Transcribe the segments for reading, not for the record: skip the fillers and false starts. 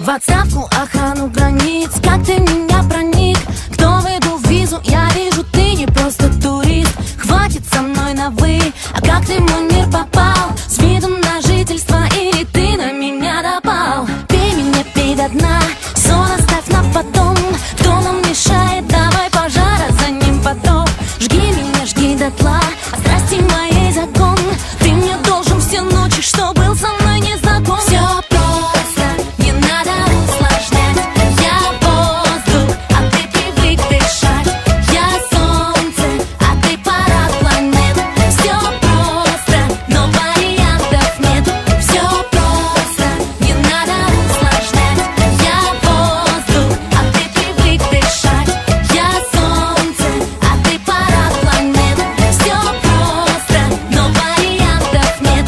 В отставку охрану границ, как ты меня проник? Кто выдал визу? Я вижу, ты не просто турист. Хватит со мной на «вы», а как ты в мой мир попал? С видом на жительство или ты на меня допал? Пей меня, пей до дна, сон оставь на потом. Кто нам мешает? Давай пожара, за ним потоп. Жги меня, жги дотла, а страсти моей закон. Ты мне должен все ночи, что был со мной не знаком. Все просто, не надо усложнять. Я воздух, а ты привык дышать. Я солнце, а ты пара планет. Все просто, но вариантов нет. Все просто, не надо усложнять. Я воздух, а ты привык дышать. Я солнце, а ты пара планет. Все просто, но вариантов нет.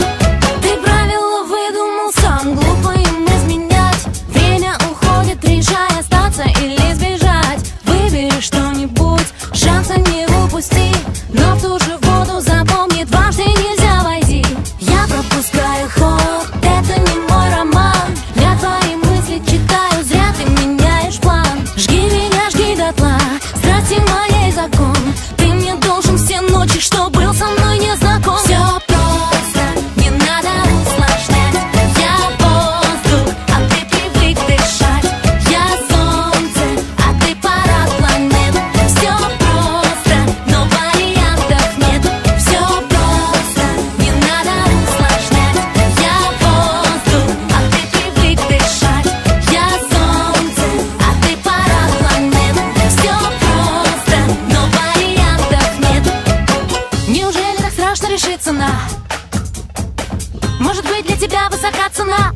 Ты правила выдумал сам, глупо им изменять. Время уходит, решай остаться или сбежать. Выбери что-нибудь, шанса не упусти. Но в ту же воду запомни, дважды нельзя войти. Я пропускаю ход, это не мой роман. Я твои мысли читаю, зря ты меняешь план. Жги меня, жги дотла, страсти моей закон. Ты мне должен все ночи, что был со мной не знаком. Все просто, не надо усложнять. Я воздух, а ты привык дышать. Я солнце, а ты пара планет. Все просто, но вариантов нет. Все просто, не надо усложнять. Я воздух, а ты привык дышать. Я солнце, а ты пара планет. Все просто, но вариантов нет. Неужели так страшно решиться на? Может быть, для тебя высока цена?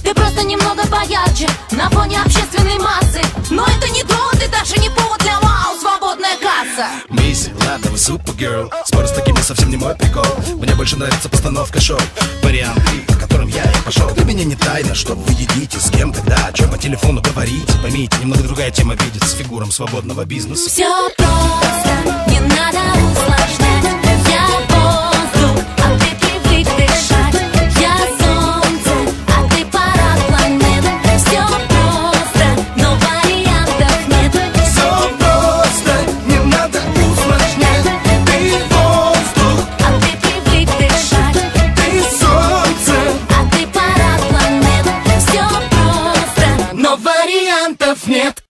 Ты просто немного поярче на фоне общественной массы. Но это не довод и даже не повод для вау, свободная касса. Мисси, ладно, вы супергерл. Споры с такими совсем не мой прикол. Мне больше нравится постановка шоу. Варианты, по которым я и пошел. Для меня не тайна, что вы едите, с кем, когда, о чем по телефону говорите. Поймите, немного другая тема видит с фигуром свободного бизнеса. Все просто, не надо усложнять. Я воздух, а ты привык дышать. Я солнце, а ты пара планет. Все просто, но вариантов нет. Все просто, не надо усложнять. Ты воздух, А ты привык дышать. ты солнце, А ты пара планет. Все просто, но вариантов нет.